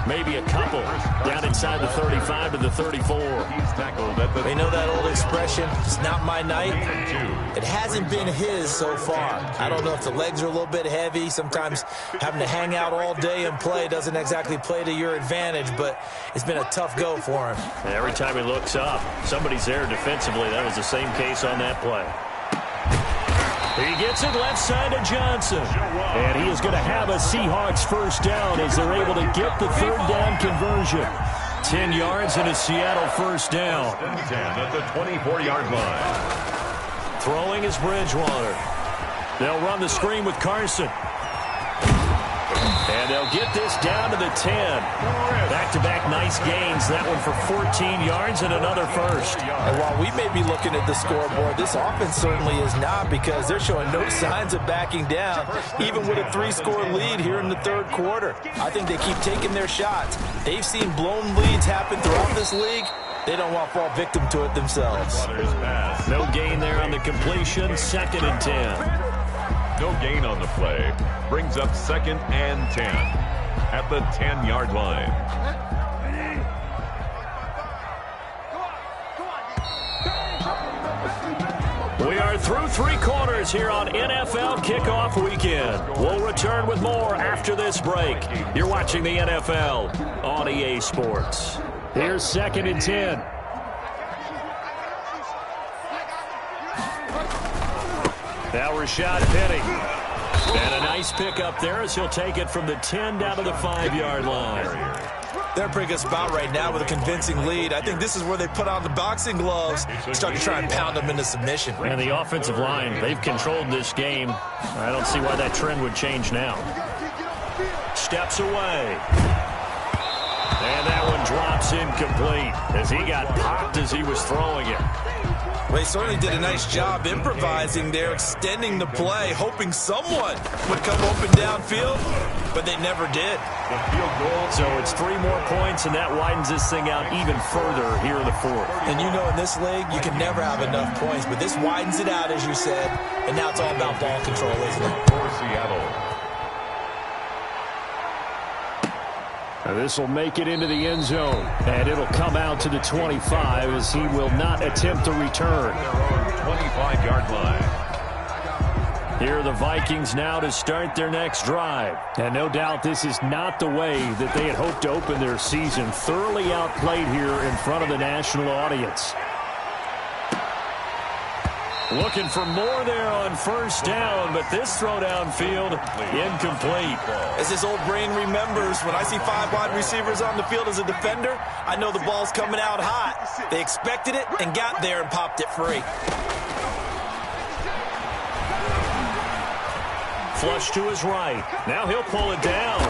[SPEAKER 3] maybe a couple down inside the 35 to the 34.
[SPEAKER 6] They know that old expression, it's not my night. It hasn't been his so far. I don't know if the legs are a little bit heavy. Sometimes having to hang out all day and play doesn't exactly play to your advantage, but it's been a tough go for him.
[SPEAKER 3] Every time he looks up, somebody's there defensively. That was the same case on that play. He gets it left side to Johnson. And he is going to have a Seahawks first down as they're able to get the third down conversion. 10 yards and a Seattle first down.
[SPEAKER 4] 10 at the 24-yard line.
[SPEAKER 3] Throwing is Bridgewater. They'll run the screen with Carson. And they'll get this down to the 10. Back-to-back nice gains. That one for 14 yards and another first.
[SPEAKER 6] And while we may be looking at the scoreboard, this offense certainly is not, because they're showing no signs of backing down, even with a 3-score lead here in the third quarter. I think they keep taking their shots. They've seen blown leads happen throughout this league. They don't want to fall victim to it themselves.
[SPEAKER 3] No gain there on the completion. 2nd and 10.
[SPEAKER 4] No gain on the play. Brings up 2nd and 10 at the 10-yard line.
[SPEAKER 3] We are through 3 quarters here on NFL Kickoff Weekend. We'll return with more after this break. You're watching the NFL on EA Sports. Here's 2nd and 10. Now Rashad Penny. And a nice pickup there as he'll take it from the 10 down to the 5-yard line.
[SPEAKER 6] They're in a pretty good spot right now with a convincing lead. I think this is where they put on the boxing gloves, start to try and pound them into submission.
[SPEAKER 3] And the offensive line, they've controlled this game. I don't see why that trend would change now. Steps away. And that one drops incomplete as he got popped as he was throwing it.
[SPEAKER 6] Well, he certainly did a nice job improvising there, extending the play, hoping someone would come open downfield, but they never did.
[SPEAKER 4] The field goal.
[SPEAKER 3] So it's 3 more points, and that widens this thing out even further here in the 4th.
[SPEAKER 6] And you know in this league, you can never have enough points, but this widens it out, as you said, and now it's all about ball control, isn't it?
[SPEAKER 4] For Seattle.
[SPEAKER 2] This will make it into the end zone, and it'll come out to the 25 as he will not attempt to return.
[SPEAKER 4] Their own 25-yard line.
[SPEAKER 3] Here are the Vikings now to start their next drive.
[SPEAKER 2] And no doubt this is not the way that they had hoped to open their season. Thoroughly outplayed here in front of the national audience.
[SPEAKER 3] Looking for more there on first down, but this throw downfield, incomplete.
[SPEAKER 6] As his old brain remembers, when I see 5 wide receivers on the field as a defender, I know the ball's coming out hot. They expected it and got there and popped it free.
[SPEAKER 3] Flush to his right. Now he'll pull it down.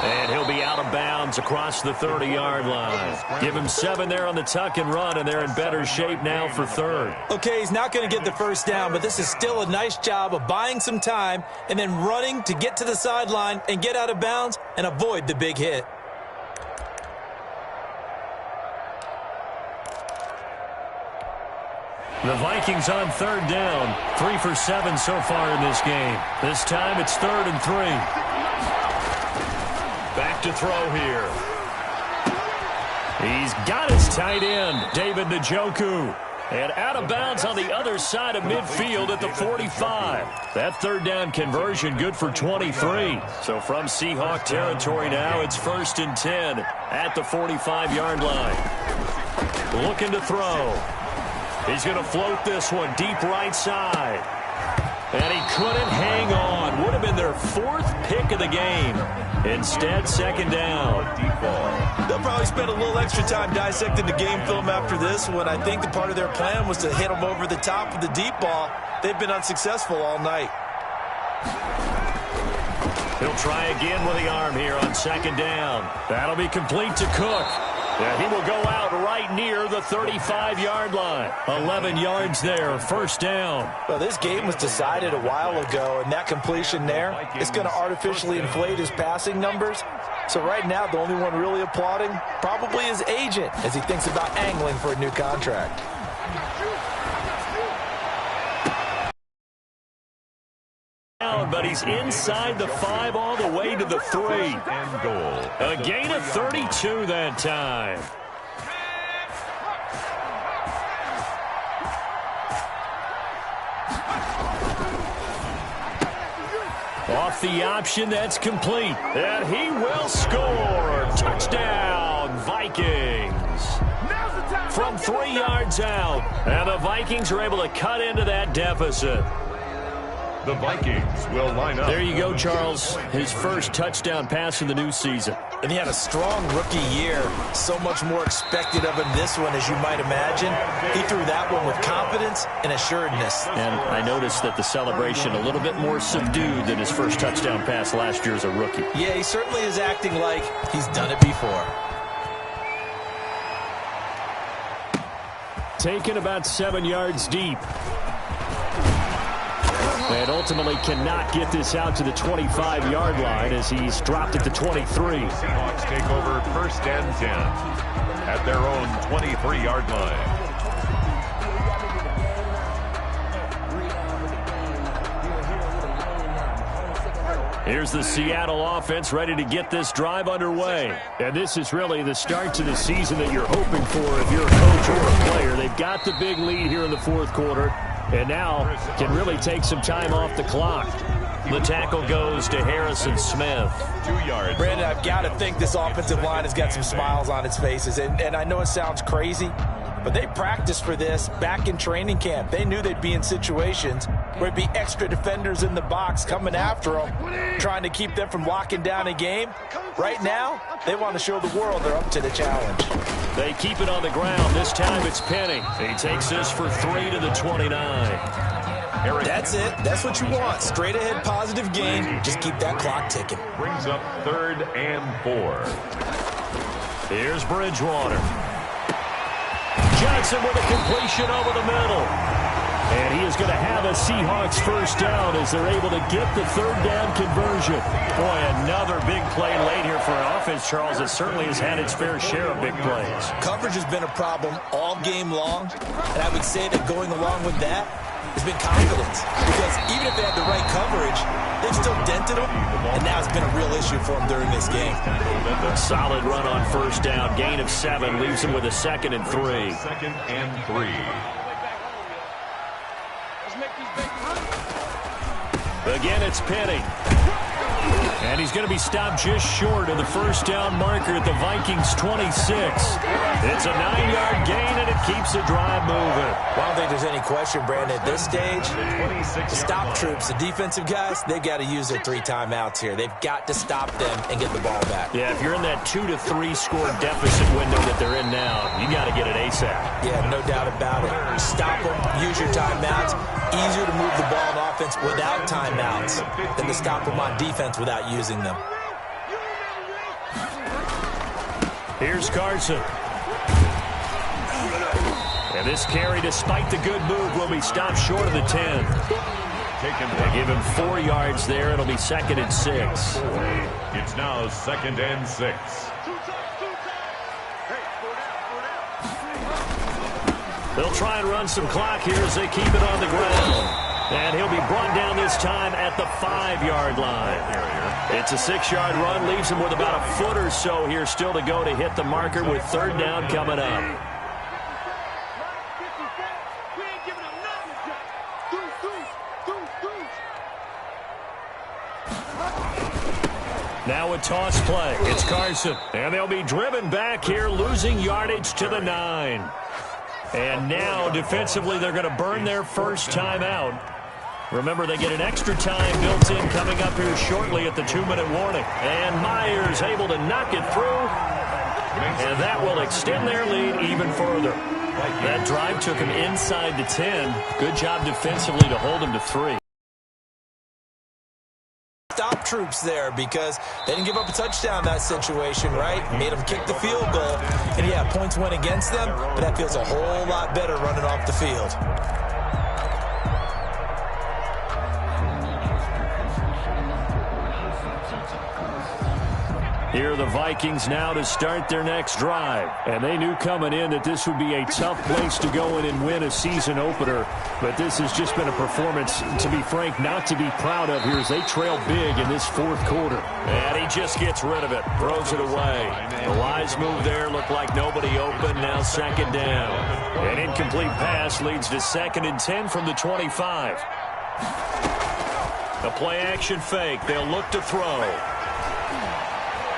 [SPEAKER 3] And he'll be out of bounds across the 30-yard line. Give him 7 there on the tuck and run, and they're in better shape now for 3rd.
[SPEAKER 6] Okay, he's not going to get the first down, but this is still a nice job of buying some time and then running to get to the sideline and get out of bounds and avoid the big hit.
[SPEAKER 3] The Vikings on 3rd down. 3 for 7 so far in this game. This time it's 3rd and 3. Back to throw here. He's got his tight end, David Njoku. And out of bounds on the other side of midfield at the 45. That 3rd down conversion good for 23. So from Seahawk territory now, it's 1st and 10 at the 45-yard line. Looking to throw. He's going to float this one deep right side. And he couldn't hang on. Would have been their 4th pick of the game. Instead, 2nd down. Deep ball.
[SPEAKER 6] They'll probably spend a little extra time dissecting the game film after this one. I think the part of their plan was to hit them over the top with the deep ball. They've been unsuccessful all night.
[SPEAKER 3] He'll try again with the arm here on 2nd down. That'll be complete to Cook. Yeah, he will go out right near the 35-yard line. 11 yards there, 1st down.
[SPEAKER 6] Well, this game was decided a while ago, and that completion there is going to artificially inflate his passing numbers. So right now, the only one really applauding probably his agent as he thinks about angling for a new contract.
[SPEAKER 3] But he's inside the 5 all the way to the 3.
[SPEAKER 4] And goal.
[SPEAKER 3] A gain of 32 that time. Off the option, that's complete. And he will score. Touchdown, Vikings. From 3 yards out. And the Vikings are able to cut into that deficit.
[SPEAKER 4] The Vikings will line up.
[SPEAKER 3] There you go, Charles. His first touchdown pass in the new season.
[SPEAKER 6] And he had a strong rookie year. So much more expected of him this one, as you might imagine. He threw that one with confidence and assuredness.
[SPEAKER 3] And I noticed that the celebration a little bit more subdued than his first touchdown pass last year as a rookie.
[SPEAKER 6] Yeah, he certainly is acting like he's done it before.
[SPEAKER 2] Taken about 7 yards deep. And ultimately cannot get this out to the 25-yard line as he's dropped at the 23.
[SPEAKER 4] Seahawks take over 1st and 10 at their own 23-yard line.
[SPEAKER 3] Here's the Seattle offense ready to get this drive underway.
[SPEAKER 2] And this is really the start to the season that you're hoping for if you're a coach or a player. They've got the big lead here in the 4th quarter. And now can really take some time off the clock.
[SPEAKER 3] The tackle goes to Harrison Smith.
[SPEAKER 4] 2 yards.
[SPEAKER 6] Brandon, I've got to think this offensive line has got some smiles on its faces. And I know it sounds crazy, but they practiced for this back in training camp. They knew they'd be in situations where it'd be extra defenders in the box coming after them, trying to keep them from locking down a game. Right now, they want to show the world they're up to the challenge.
[SPEAKER 3] They keep it on the ground. This time it's Penny. He takes this for 3 to the 29.
[SPEAKER 6] That's it. That's what you want. Straight ahead positive gain. Just keep that clock ticking.
[SPEAKER 4] Brings up 3rd and 4.
[SPEAKER 3] Here's Bridgewater. Johnson with a completion over the middle. And he is going to have a Seahawks first down as they're able to get the 3rd down conversion. Boy, another big play late here for an offense, Charles, that certainly has had its fair share of big plays.
[SPEAKER 6] Coverage has been a problem all game long, and I would say that going along with that has been confidence. Because even if they had the right coverage, they've still dented them, and now it's been a real issue for them during this game.
[SPEAKER 3] Solid run on first down, gain of 7, leaves them with a 2nd and 3.
[SPEAKER 4] 2nd and 3.
[SPEAKER 3] Again, it's Penny. And he's going to be stopped just short of the first down marker at the Vikings 26. It's a 9-yard gain, and it keeps the drive moving.
[SPEAKER 6] Well, I don't think there's any question, Brandon, at this stage, the stop troops, the defensive guys, they've got to use their 3 timeouts here. They've got to stop them and get the ball back.
[SPEAKER 3] Yeah, if you're in that 2 to 3 score deficit window that they're in now, you got to get it ASAP.
[SPEAKER 6] Yeah, no doubt about it. Stop them, use your timeouts. Easier to move the ball on offense without timeouts than to stop them on defense without using them.
[SPEAKER 3] Here's Carson. And this carry, despite the good move, will be stopped short of the 10. They give him 4 yards there. It'll be 2nd and 6.
[SPEAKER 4] It's now 2nd and 6.
[SPEAKER 3] They'll try and run some clock here as they keep it on the ground. And he'll be brought down this time at the 5-yard line. It's a 6-yard run, leaves him with about a foot or so here still to go to hit the marker with 3rd down coming up. Now a toss play. It's Carson. And they'll be driven back here, losing yardage to the 9. And now, defensively, they're going to burn their first time out. Remember, they get an extra time built in coming up here shortly at the 2-minute warning. And Myers able to knock it through. And that will extend their lead even further. That drive took him inside the 10. Good job defensively to hold him to 3.
[SPEAKER 6] Stop troops there because they didn't give up a touchdown in that situation, right? Made them kick the field goal. And yeah, points went against them, but that feels a whole lot better running off the field.
[SPEAKER 3] Here are the Vikings now to start their next drive. And they knew coming in that this would be a tough place to go in and win a season opener. But this has just been a performance, to be frank, not to be proud of here as they trail big in this fourth quarter.
[SPEAKER 2] And he just gets rid of it, throws it away. The wise move there, looked like nobody open, now second down. An incomplete pass leads to 2nd and 10 from the 25. A play-action fake. They'll look to throw.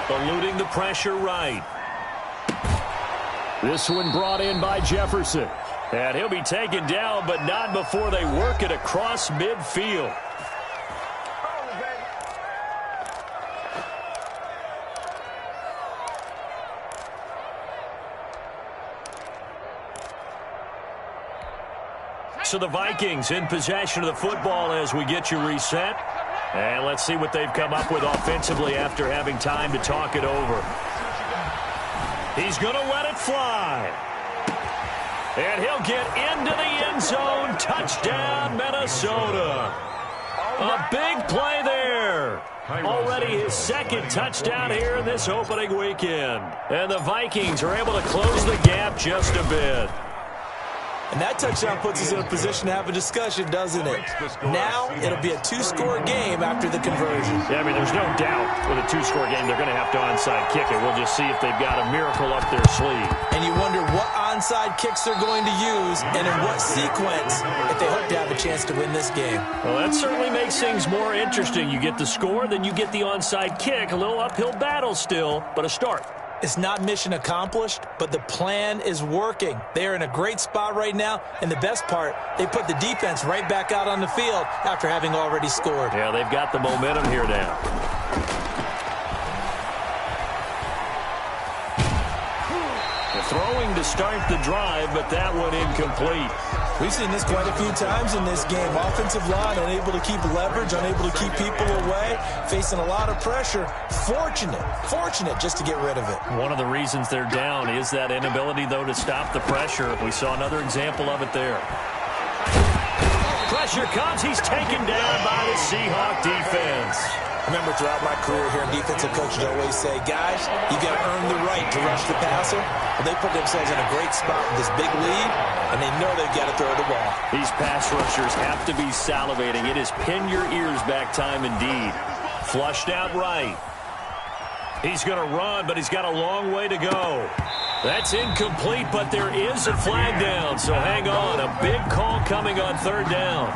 [SPEAKER 2] Eluding the pressure right.
[SPEAKER 3] This one brought in by Jefferson.
[SPEAKER 2] And he'll be taken down, but not before they work it across midfield. So the Vikings in possession of the football as we get you reset. And let's see what they've come up with offensively after having time to talk it over. He's going to let it fly. And he'll get into the end zone. Touchdown, Minnesota. A big play there. Already his 2nd touchdown here in this opening weekend. And the Vikings are able to close the gap just a bit.
[SPEAKER 6] And that touchdown puts us in a position to have a discussion, doesn't it? Now, it'll be a 2-score game after the conversion.
[SPEAKER 2] Yeah, I mean, there's no doubt with a 2-score game, they're going to have to onside kick it. We'll just see if they've got a miracle up their sleeve.
[SPEAKER 6] And you wonder what onside kicks they're going to use and in what sequence if they hope to have a chance to win this game.
[SPEAKER 2] Well, that certainly makes things more interesting. You get the score, then you get the onside kick. A little uphill battle still, but a start.
[SPEAKER 6] It's not mission accomplished, but the plan is working. They are in a great spot right now, and the best part, they put the defense right back out on the field after having already scored.
[SPEAKER 2] Yeah, they've got the momentum here now. Throwing to start the drive, but that one incomplete.
[SPEAKER 6] We've seen this quite a few times in this game. Offensive line unable to keep leverage, unable to keep people away, facing a lot of pressure. Fortunate just to get rid of it.
[SPEAKER 2] One of the reasons they're down is that inability, though, to stop the pressure. We saw another example of it there. Pressure comes. He's taken down by the Seahawk defense.
[SPEAKER 6] I remember throughout my career here, defensive coaches always say, guys, you got to earn the right to rush the passer. Well, they put themselves in a great spot with this big lead, and they know they've got to throw the ball.
[SPEAKER 2] These pass rushers have to be salivating. It is pin your ears back time indeed. Flushed out right. He's going to run, but he's got a long way to go. That's incomplete, but there is a flag down, so hang on. A big call coming on 3rd down.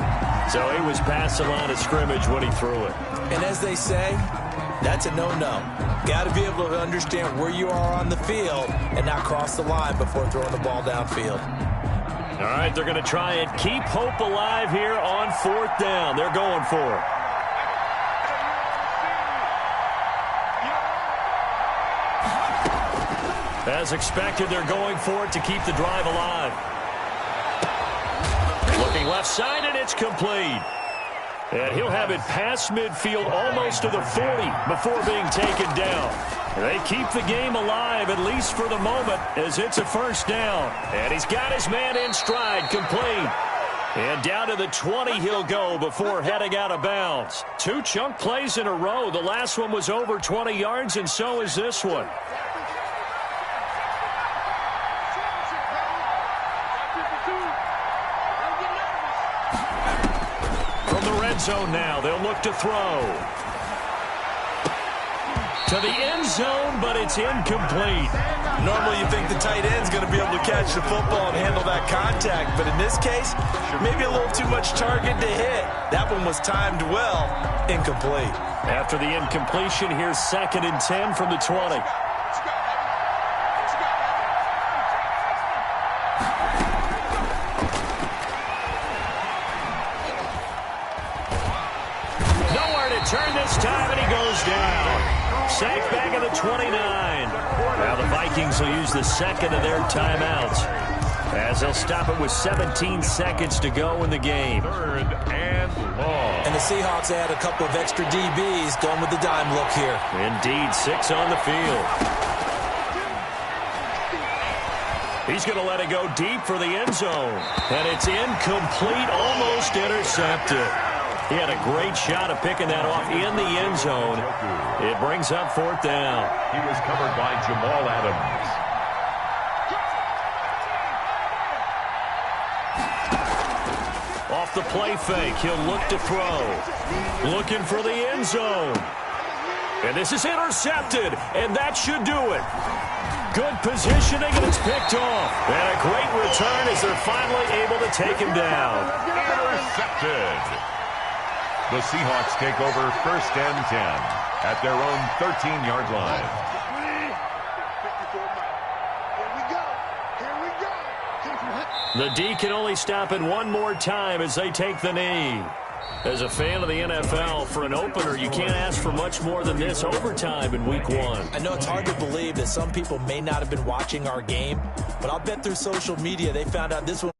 [SPEAKER 2] So he was past the line of scrimmage when he threw it.
[SPEAKER 6] And as they say, that's a no-no. Got to be able to understand where you are on the field and not cross the line before throwing the ball downfield.
[SPEAKER 2] All right, they're going to try and keep hope alive here on 4th down. They're going for it. As expected, they're going for it to keep the drive alive. Looking left side, and it's complete. And he'll have it past midfield almost to the 40 before being taken down. They keep the game alive, at least for the moment, as it's a 1st down. And he's got his man in stride, complete. And down to the 20 he'll go before heading out of bounds. 2 chunk plays in a row. The last one was over 20 yards, and so is this one. Zone now. They'll look to throw. To the end zone, but it's incomplete.
[SPEAKER 6] Normally you think the tight end's going to be able to catch the football and handle that contact, but in this case, maybe a little too much target to hit. That one was timed well. Incomplete.
[SPEAKER 2] After the incompletion, here's 2nd and 10 from the 20. Turn this time, and he goes down. Sacked back at the 29. Now the Vikings will use the 2nd of their timeouts, as they'll stop it with 17 seconds to go in the game.
[SPEAKER 4] 3rd and long.
[SPEAKER 6] And the Seahawks add a couple of extra DBs going with the dime look here.
[SPEAKER 2] Indeed, 6 on the field. He's going to let it go deep for the end zone. And it's incomplete, almost intercepted. He had a great shot of picking that off in the end zone. It brings up 4th down.
[SPEAKER 4] He was covered by Jamal Adams.
[SPEAKER 2] Off the play fake, he'll look to throw. Looking for the end zone. And this is intercepted, and that should do it. Good positioning, and it's picked off. And a great return as they're finally able to take him down.
[SPEAKER 4] Intercepted. The Seahawks take over 1st and 10 at their own 13-yard line.
[SPEAKER 2] The D can only stop it one more time as they take the knee. As a fan of the NFL, for an opener, you can't ask for much more than this overtime in Week 1.
[SPEAKER 6] I know it's hard to believe that some people may not have been watching our game, but I'll bet through social media they found out this one